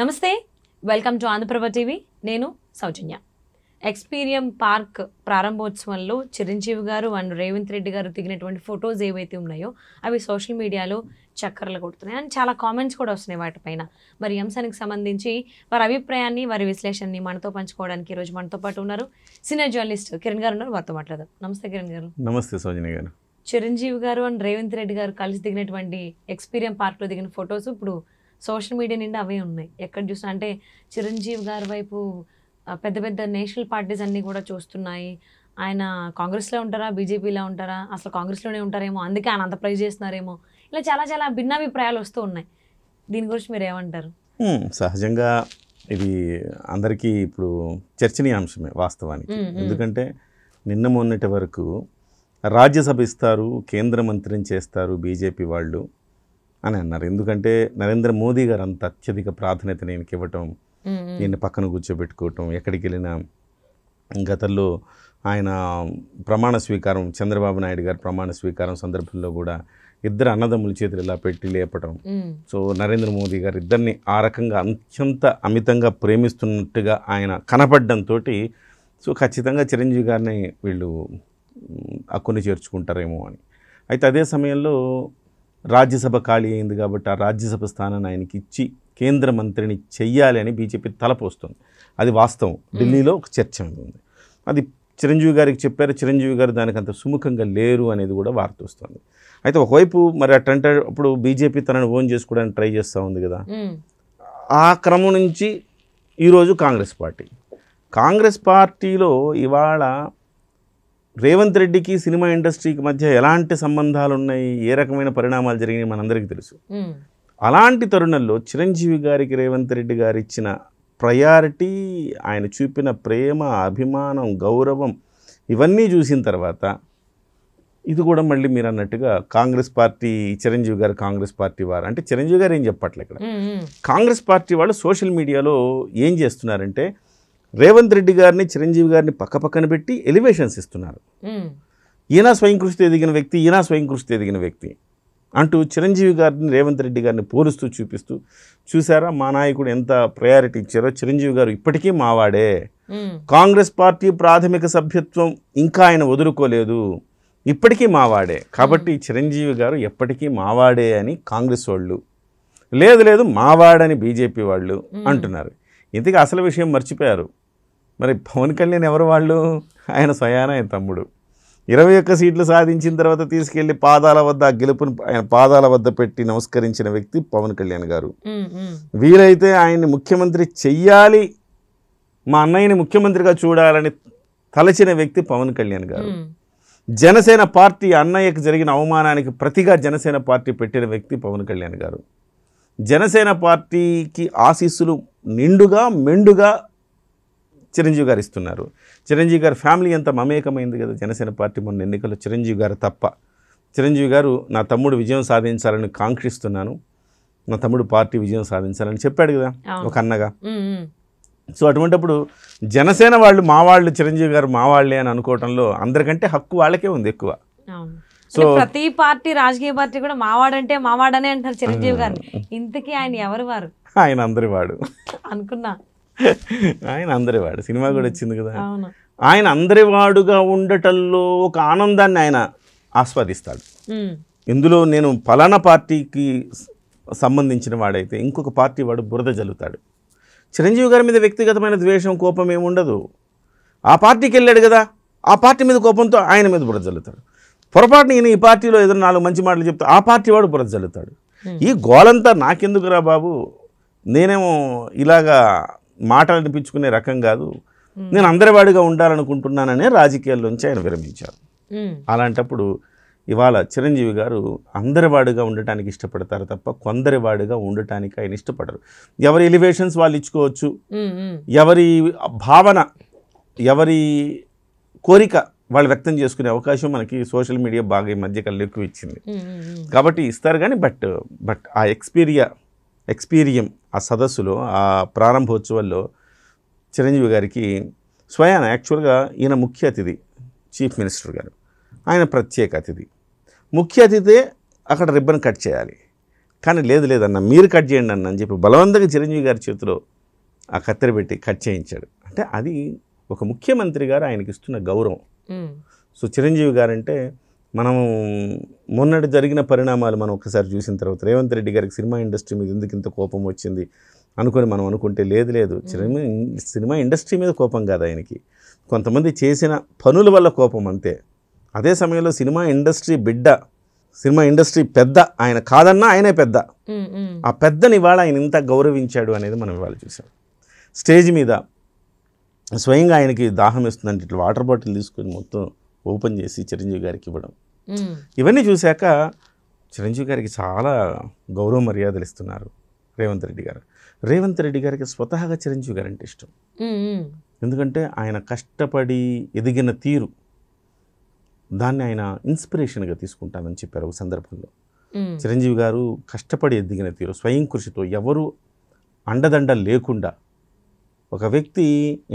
నమస్తే welcome to Andhraprabha TV నేను సౌజన్య Experium park ప్రారంభోత్సవంలో Chiranjeevi గారు అండ్ రేవంత్ రెడ్డి గారు దిగినటువంటి ఫొటోస్ ఏవైతే ఉన్నాయో అవి సోషల్ మీడియాలో చక్కర్లు కొడుతున్నాయి అండ్ చాలా కామెంట్స్ కూడా వస్తున్నాయి వాటిపైన. మరి ఈ అంశానికి సంబంధించి వారి అభిప్రాయాన్ని వారి విశ్లేషణని మనతో పంచుకోవడానికి ఈరోజు మనతో పాటు ఉన్నారు సీనియర్ జర్నలిస్ట్ కిరణ్ గారు ఉన్నారు. వారితో మాట్లాడదాం. నమస్తే కిరణ్ గారు. నమస్తే సౌజన్య గారు. చిరంజీవి గారు అండ్ రేవంత్ రెడ్డి గారు కలిసి దిగినటువంటి ఎక్స్పీరియం పార్క్లో దిగిన ఫొటోస్ ఇప్పుడు సోషల్ మీడియా నిండా అవే ఉన్నాయి. ఎక్కడ చూసినా అంటే చిరంజీవి గారి వైపు పెద్ద పెద్ద నేషనల్ పార్టీస్ అన్నీ కూడా చూస్తున్నాయి. ఆయన కాంగ్రెస్లో ఉంటారా, బీజేపీలో ఉంటారా, అసలు కాంగ్రెస్లోనే ఉంటారేమో, అందుకే ఆయన అంత ప్రైజ్ చేస్తున్నారేమో, ఇలా చాలా చాలా భిన్నాభిప్రాయాలు వస్తూ ఉన్నాయి. దీని గురించి మీరు ఏమంటారు? సహజంగా ఇది అందరికీ ఇప్పుడు చర్చనీయాంశమే వాస్తవానికి. ఎందుకంటే నిన్న మొన్నటి వరకు రాజ్యసభ ఇస్తారు, కేంద్ర మంత్రిని చేస్తారు బీజేపీ వాళ్ళు అని అన్నారు. ఎందుకంటే నరేంద్ర మోదీ గారు అంత అత్యధిక ప్రాధాన్యత ఈయనకి ఇవ్వటం, ఈయన పక్కన కూర్చోబెట్టుకోవటం, ఎక్కడికి వెళ్ళినా గతంలో ఆయన ప్రమాణ స్వీకారం, చంద్రబాబు నాయుడు గారు ప్రమాణ స్వీకారం సందర్భంలో కూడా ఇద్దరు అన్నదమ్ముల చేతులు ఇలా పెట్టి లేపటం. సో నరేంద్ర మోదీ గారు ఇద్దరిని ఆ రకంగా అత్యంత అమితంగా ప్రేమిస్తున్నట్టుగా ఆయన కనపడడంతో సో ఖచ్చితంగా చిరంజీవి గారిని వీళ్ళు అక్కుని చేర్చుకుంటారేమో అని. అయితే అదే సమయంలో రాజ్యసభ ఖాళీ అయింది కాబట్టి ఆ రాజ్యసభ స్థానాన్ని ఆయనకి ఇచ్చి కేంద్ర మంత్రిని చెయ్యాలి అని బీజేపీ తలపోస్తుంది. అది వాస్తవం. ఢిల్లీలో ఒక చర్చ ఉంది. అది చిరంజీవి గారికి చెప్పారు, చిరంజీవి గారు దానికి అంత సుముఖంగా లేరు అనేది కూడా వార్త వస్తుంది. అయితే ఒకవైపు మరి అట్టంటే అప్పుడు బీజేపీ తనను ఓన్ చేసుకోవడానికి ట్రై చేస్తూ ఉంది కదా. ఆ క్రమం నుంచి ఈరోజు కాంగ్రెస్ పార్టీలో ఇవాళ రేవంత్ రెడ్డికి సినిమా ఇండస్ట్రీకి మధ్య ఎలాంటి సంబంధాలు ఉన్నాయి, ఏ రకమైన పరిణామాలు జరిగినాయి మనందరికీ తెలుసు. అలాంటి తరుణంలో చిరంజీవి గారికి రేవంత్ రెడ్డి గారు ఇచ్చిన ప్రయారిటీ, ఆయన చూపిన ప్రేమ, అభిమానం, గౌరవం ఇవన్నీ చూసిన తర్వాత ఇది కూడా మళ్ళీ మీరు అన్నట్టుగా కాంగ్రెస్ పార్టీ, చిరంజీవి గారు కాంగ్రెస్ పార్టీ వారు అంటే చిరంజీవి గారు ఏం చెప్పట్లే ఇక్కడ. కాంగ్రెస్ పార్టీ వాళ్ళు సోషల్ మీడియాలో ఏం చేస్తున్నారంటే రేవంత్ రెడ్డి గారిని, చిరంజీవి గారిని పక్కపక్కన పెట్టి ఎలివేషన్స్ ఇస్తున్నారు. ఈయన స్వయం కృషితో ఎదిగిన వ్యక్తి, ఈయన స్వయం కృషితో ఎదిగిన వ్యక్తి అంటూ చిరంజీవి గారిని రేవంత్ రెడ్డి గారిని పోలుస్తూ చూపిస్తూ, చూసారా మా నాయకుడు ఎంత ప్రయారిటీ ఇచ్చారో, చిరంజీవి గారు ఇప్పటికీ మావాడే, కాంగ్రెస్ పార్టీ ప్రాథమిక సభ్యత్వం ఇంకా ఆయన వదులుకోలేదు, ఇప్పటికీ మావాడే, కాబట్టి చిరంజీవి గారు ఎప్పటికీ మావాడే అని కాంగ్రెస్ వాళ్ళు, లేదు మావాడని బీజేపీ వాళ్ళు అంటున్నారు. ఇంతకీ అసలు విషయం మర్చిపోయారు. మరి పవన్ కళ్యాణ్ ఎవరు వాళ్ళు? ఆయన స్వయాన ఆయన తమ్ముడు. 21 సీట్లు సాధించిన తర్వాత తీసుకెళ్లి పాదాల వద్ద ఆ గెలుపుని ఆయన పాదాల వద్ద పెట్టి నమస్కరించిన వ్యక్తి పవన్ కళ్యాణ్ గారు. వీలైతే ఆయన్ని ముఖ్యమంత్రి చెయ్యాలి, మా అన్నయ్యని ముఖ్యమంత్రిగా చూడాలని తలచిన వ్యక్తి పవన్ కళ్యాణ్ గారు. జనసేన పార్టీ అన్నయ్యకు జరిగిన అవమానానికి ప్రతిగా జనసేన పార్టీ పెట్టిన వ్యక్తి పవన్ కళ్యాణ్ గారు. జనసేన పార్టీకి ఆశీస్సులు నిండుగా మెండుగా చిరంజీవి గారు ఇస్తున్నారు. చిరంజీవి గారి ఫ్యామిలీ అంతా మమేకమైంది కదా జనసేన పార్టీ మొన్న ఎన్నికల్లో. చిరంజీవి గారు తప్ప, చిరంజీవి గారు నా తమ్ముడు విజయం సాధించాలని కాంక్షిస్తున్నాను, నా తమ్ముడు పార్టీ విజయం సాధించాలని చెప్పాడు కదా ఒక అన్నగా. సో అటువంటిప్పుడు జనసేన వాళ్ళు మా వాళ్ళు, చిరంజీవి గారు మా వాళ్ళే అని అనుకోవటంలో అందరికంటే హక్కు వాళ్ళకే ఉంది ఎక్కువ. సో ప్రతి పార్టీ, రాజకీయ పార్టీ కూడా మావాడంటే మావాడనే అంటారు చిరంజీవి గారిని. ఇంతకీ ఆయన ఎవరు వారు? ఆయన అందరి వాడు అనుకున్నా. ఆయన అందరి వాడు. సినిమా కూడా వచ్చింది కదా. ఆయన అందరి వాడుగా ఉండటంలో ఒక ఆనందాన్ని ఆయన ఆస్వాదిస్తాడు. ఇందులో నేను ఫలానా పార్టీకి సంబంధించిన వాడైతే ఇంకొక పార్టీ వాడు బురద జల్లుతాడు. చిరంజీవి గారి మీద వ్యక్తిగతమైన ద్వేషం, కోపం ఏముండదు. ఆ పార్టీకి వెళ్ళాడు కదా, ఆ పార్టీ మీద కోపంతో ఆయన మీద బురద జల్లుతాడు. పొరపాటున ఈయన ఈ పార్టీలో ఏదైనా 4 మంచి మాటలు చెప్తే ఆ పార్టీ వాడు బురద జల్లుతాడు. ఈ గోలంతా నాకెందుకురా బాబు, నేనేమో ఇలాగా మాటలు అనిపించుకునే రకం కాదు, నేను అందరివాడిగా ఉండాలనుకుంటున్నాననే రాజకీయాల్లోంచి ఆయన విరమించారు. అలాంటప్పుడు ఇవాళ చిరంజీవి గారు అందరివాడిగా ఉండటానికి ఇష్టపడతారు తప్ప కొందరివాడిగా ఉండటానికి ఆయన ఇష్టపడరు. ఎవరి ఎలివేషన్స్ వాళ్ళు ఇచ్చుకోవచ్చు, ఎవరి భావన, ఎవరి కోరిక వాళ్ళు వ్యక్తం చేసుకునే అవకాశం మనకి సోషల్ మీడియా బాగా ఈ మధ్యకాలంలో ఎక్కువ ఇచ్చింది కాబట్టి ఇస్తారు. కానీ బట్ ఆ ఎక్స్పీరియం ఆ సదస్సులో, ఆ ప్రారంభోత్సవాల్లో చిరంజీవి గారికి స్వయాన యాక్చువల్గా ఈయన ముఖ్య అతిథి, చీఫ్ మినిస్టర్ గారు, ఆయన ప్రత్యేక అతిథి. ముఖ్య అతిథే అక్కడ రిబ్బన్ కట్ చేయాలి. కానీ లేదన్న మీరు కట్ చేయండి అని చెప్పి బలవంతంగా చిరంజీవి గారి చేతిలో ఆ కత్తెర పెట్టి కట్ చేయించాడు. అంటే అది ఒక ముఖ్యమంత్రి గారు ఆయనకి ఇస్తున్న గౌరవం. సో చిరంజీవి గారంటే మనం మొన్నటి జరిగిన పరిణామాలు మనం ఒకసారి చూసిన తర్వాత రేవంత్ రెడ్డి గారికి సినిమా ఇండస్ట్రీ మీద ఎందుకు ఇంత కోపం వచ్చింది అనుకొని మనం అనుకుంటే లేదు సినిమా ఇండస్ట్రీ మీద కోపం కాదు ఆయనకి, కొంతమంది చేసిన పనుల వల్ల కోపం అంతే. అదే సమయంలో సినిమా ఇండస్ట్రీ పెద్ద ఆయన కాదన్నా ఆయనే పెద్ద. ఆ పెద్దని ఇవాళ ఆయన ఇంత గౌరవించాడు అనేది మనం ఇవాళ చూసాం. స్టేజ్ మీద స్వయంగా ఆయనకి దాహం ఇస్తుందంటే ఇట్లా వాటర్ బాటిల్ తీసుకొని మొత్తం ఓపెన్ చేసి చిరంజీవి గారికి ఇవ్వడం, ఇవన్నీ చూశాక చిరంజీవి గారికి చాలా గౌరవ మర్యాదలు ఇస్తున్నారు రేవంత్ రెడ్డి గారు. రేవంత్ రెడ్డి గారికి స్వతహాగా చిరంజీవి గారు అంటే ఇష్టం. ఎందుకంటే ఆయన కష్టపడి ఎదిగిన తీరు, దాన్ని ఆయన ఇన్స్పిరేషన్గా తీసుకుంటామని చెప్పారు ఒక సందర్భంలో. చిరంజీవి గారు కష్టపడి ఎదిగిన తీరు, స్వయం కృషితో, ఎవరు అండదండ లేకుండా ఒక వ్యక్తి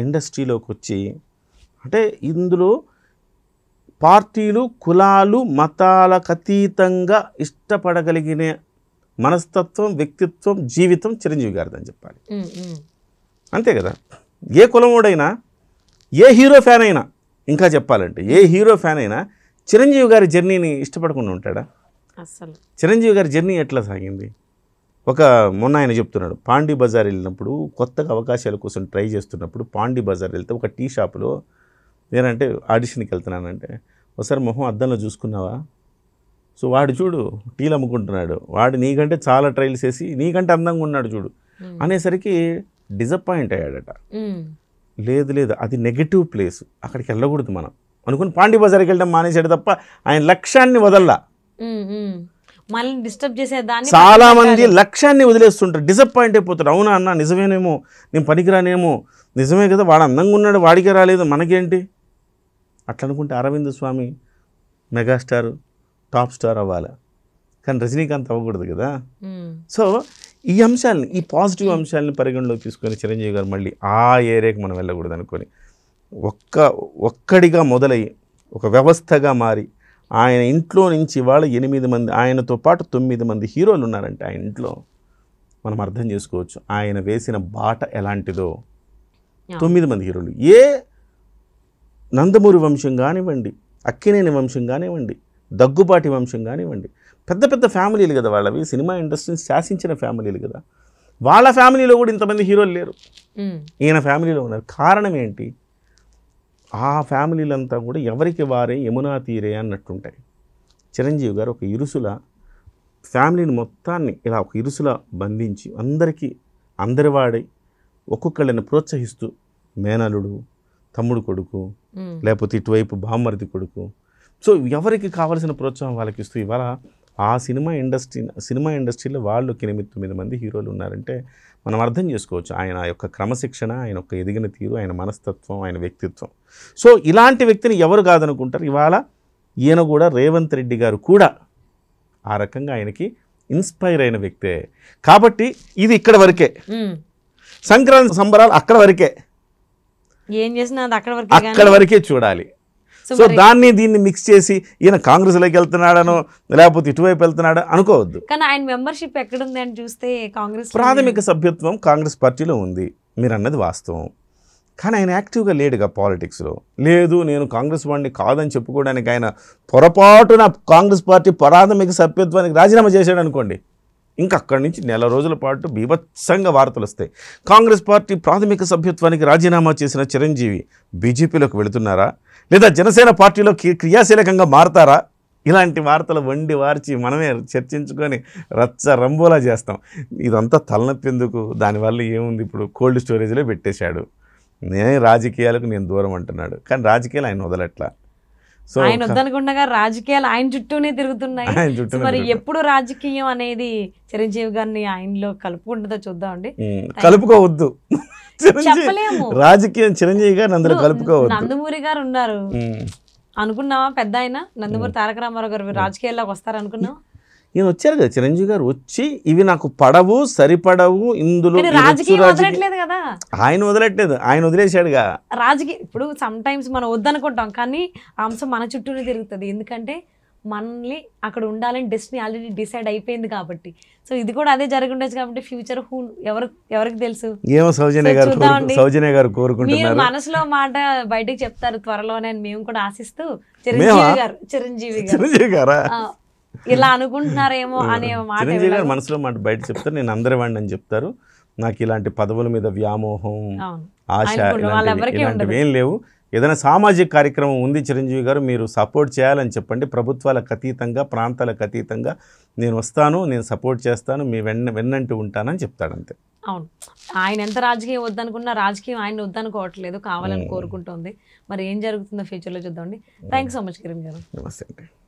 ఇండస్ట్రీలోకి వచ్చి, అంటే ఇందులో పార్టీలు కులాలు మతాలకు అతీతంగా ఇష్టపడగలిగిన మనస్తత్వం, వ్యక్తిత్వం, జీవితం చిరంజీవి గారిదని చెప్పాలి. అంతే కదా. ఏ కులమోడైనా, ఏ హీరో ఫ్యాన్ అయినా, ఇంకా చెప్పాలంటే ఏ హీరో ఫ్యాన్ అయినా చిరంజీవి గారి జర్నీని ఇష్టపడకుండా ఉంటాడా? అసలు చిరంజీవి గారి జర్నీ ఎట్లా సాగింది? మొన్న ఆయన చెప్తున్నాడు, పాండీ బజార్ వెళ్ళినప్పుడు కొత్తగా అవకాశాల కోసం ట్రై చేస్తున్నప్పుడు పాండీ బజార్ వెళ్తే ఒక టీ షాపులో నేనంటే ఆడిషన్కి వెళ్తున్నానంటే, ఒకసారి మొహం అద్దంలో చూసుకున్నావా? సో వాడు చూడు టీలు అమ్ముకుంటున్నాడు, వాడు నీకంటే చాలా ట్రైల్స్ వేసి నీకంటే అందంగా ఉన్నాడు చూడు అనేసరికి డిసప్పాయింట్ అయ్యాడట. లేదు అది నెగటివ్ ప్లేస్, అక్కడికి వెళ్ళకూడదు మనం అనుకుని పాండీ బజార్కి వెళ్ళడం మానేశాడు తప్ప ఆయన లక్ష్యాన్ని వదల్లా. మళ్ళీ డిస్టర్బ్ చేసేదాన్ని చాలా మంది లక్ష్యాన్ని వదిలేస్తుంటారు, డిసప్పాయింట్ అయిపోతారు. అవునా అన్న, నిజమేనేమో, నేను పనికిరానేమో, నిజమే కదా, వాడు అందంగా ఉన్నాడు, వాడికే రాలేదు, మనకేంటి అట్లా అనుకుంటే అరవింద్ స్వామి మెగాస్టార్ టాప్ స్టార్ అవ్వాలి, కానీ రజనీకాంత్ అవ్వకూడదు కదా. సో ఈ అంశాలని, ఈ పాజిటివ్ అంశాలని పరిగణలోకి తీసుకొని చిరంజీవి గారు మళ్ళీ ఆ ఏరియాకి మనం వెళ్ళకూడదు అనుకొని ఒక్కడిగా మొదలై ఒక వ్యవస్థగా మారి ఆయన ఇంట్లో నుంచి ఇవాళ 8 మంది, ఆయనతో పాటు 9 మంది హీరోలు ఉన్నారంటే ఆయన ఇంట్లో, మనం అర్థం చేసుకోవచ్చు ఆయన వేసిన బాట ఎలాంటిదో. 9 మంది హీరోలు, ఏ నందమూరి వంశం కానివ్వండి, అక్కినేని వంశం కానివ్వండి, దగ్గుబాటి వంశం కానివ్వండి, పెద్ద పెద్ద ఫ్యామిలీలు కదా వాళ్ళవి, సినిమా ఇండస్ట్రీని శాసించిన ఫ్యామిలీలు కదా. వాళ్ళ ఫ్యామిలీలో కూడా ఇంతమంది హీరోలు లేరు, ఈయన ఫ్యామిలీలో ఉన్నారు. కారణం ఏంటి? ఆ ఫ్యామిలీలంతా కూడా ఎవరికి వారే యమునా తీరే అన్నట్టుంటాయి. చిరంజీవి గారు ఒక ఇరుసుల ఫ్యామిలీని మొత్తాన్ని ఇలా ఒక ఇరుసుల బంధించి అందరివాడై ఒక్కొక్కళ్ళని ప్రోత్సహిస్తూ, మేనలుడు, తమ్ముడు కొడుకు, లేకపోతే ఇటువైపు బామ్మర్ది కొడుకు, సో ఎవరికి కావాల్సిన ప్రోత్సాహం వాళ్ళకి ఇస్తూ ఇవాళ ఆ సినిమా ఇండస్ట్రీలో వాళ్ళు 8-9 మంది హీరోలు ఉన్నారంటే మనం అర్థం చేసుకోవచ్చు ఆయన యొక్క క్రమశిక్షణ, ఆయన యొక్క ఎదిగిన తీరు, ఆయన మనస్తత్వం, ఆయన వ్యక్తిత్వం. సో ఇలాంటి వ్యక్తిని ఎవరు కాదనుకుంటారు. ఇవాళ ఈయన కూడా రేవంత్ రెడ్డి గారు కూడా ఆ రకంగా ఆయనకి ఇన్స్పైర్ అయిన వ్యక్తే. కాబట్టి ఇది ఇక్కడ వరకే, సంక్రాంతి సంబరాలు అక్కడ వరకే, ఏం చేసినా అక్కడ వరకే చూడాలి. సో దీన్ని మిక్స్ చేసి ఈయన కాంగ్రెస్లోకి వెళ్తున్నాడనో లేకపోతే ఇటువైపు వెళ్తున్నాడో అనుకోవద్దు. కానీ ఆయన మెంబర్షిప్ ఎక్కడుంది అని చూస్తే కాంగ్రెస్ ప్రాథమిక సభ్యత్వం కాంగ్రెస్ పార్టీలో ఉంది, మీరు అన్నది వాస్తవం. కానీ ఆయన యాక్టివ్గా లేడుగా పాలిటిక్స్లో. లేదు నేను కాంగ్రెస్ వాడిని కాదని చెప్పుకోవడానికి ఆయన పొరపాటున కాంగ్రెస్ పార్టీ ప్రాథమిక సభ్యత్వానికి రాజీనామా చేశాడు అనుకోండి, ఇంకా అక్కడి నుంచి నెల రోజుల పాటు బీభత్సంగా వార్తలు వస్తాయి. కాంగ్రెస్ పార్టీ ప్రాథమిక సభ్యత్వానికి రాజీనామా చేసిన చిరంజీవి బీజేపీలోకి వెళుతున్నారా, లేదా జనసేన పార్టీలో క్రియాశీలకంగా మారతారా? ఇలాంటి వార్తలు వండి వార్చి మనమే చర్చించుకొని రచ్చ రంబోలా చేస్తాం. ఇదంతా తలనొప్పి ఎందుకు? దానివల్ల ఏముంది? ఇప్పుడు కోల్డ్ స్టోరేజ్లో పెట్టేశాడు. రాజకీయాలకు నేను దూరం అంటున్నాడు, కానీ రాజకీయాలు ఆయన వదలట్లా. సో ఆయన వద్దనుకుండగా రాజకీయాలు ఆయన చుట్టూనే తిరుగుతున్నాయి. మరి ఎప్పుడు రాజకీయం అనేది చిరంజీవి గారిని ఆయనలో కలుపుకుంటుందో చూద్దామండి. కలుపుకోవద్దు, చెప్పలేము. రాజకీయం చిరంజీవి గారు అందులో కలుపుకోవద్దు. నందమూరి గారు ఉన్నారు అనుకున్నావా? పెద్ద ఆయన నందమూరి తారక రామారావు గారు రాజకీయాల్లోకి వస్తారు అనుకున్నావా? ఈయన వచ్చారు కదా, చిరంజీవి గారు వచ్చి ఇవి నాకు పడవు, సరిపడవు, ఇందులో రాజకీయం వదలట్లేదు కదా. ఆయన వదలట్లేదు, ఆయన వదిలేశాడుగా రాజకీయం. ఇప్పుడు సమ్ టైమ్స్ మనం వద్దనుకుంటాం, కానీ ఆ అంశం మన చుట్టూనే తిరుగుతుంది. ఎందుకంటే మనల్ని అక్కడ ఉండాలని డెస్టినీ ఆల్రెడీ డిసైడ్ అయిపోయింది కాబట్టి. సో ఇది కూడా అదే జరుగుండొచ్చు కాబట్టి ఫ్యూచర్ ఎవరికి తెలుసు. ఏమో సౌజన్య గారు మీరు కోరుకుంటున్నారు, మనసులో మాట బయటకు చెప్తారు త్వరలోనే అని మేము కూడా ఆశిస్తూ చిరంజీవి గారు ఇలా అనుకుంటున్నారేమో అనే మాట చిరంజీవి గారు మనసులో మాట బయట చెప్తారు, నేను అందరి వాడిని అని చెప్తారు. నాకు ఇలాంటి పదవుల మీద వ్యామోహం, ఆశ ఇలాంటివి ఏం లేవు. ఏదైనా సామాజిక కార్యక్రమం ఉంది చిరంజీవి గారు, మీరు సపోర్ట్ చేయాలని చెప్పండి. ప్రభుత్వాలకు అతీతంగా, ప్రాంతాలకు అతీతంగా నేను వస్తాను, నేను సపోర్ట్ చేస్తాను, మీ వెన్నంటూ ఉంటానని చెప్తాడంతే. అవును, ఆయన ఎంత రాజకీయం వద్దనుకున్నా రాజకీయం ఆయన వద్దనుకోవట్లేదు, కావాలని కోరుకుంటుంది. మరి ఏం జరుగుతుందో ఫ్యూచర్లో చూద్దామండి. Thank you so much Kiran గారు. నమస్తే అండి.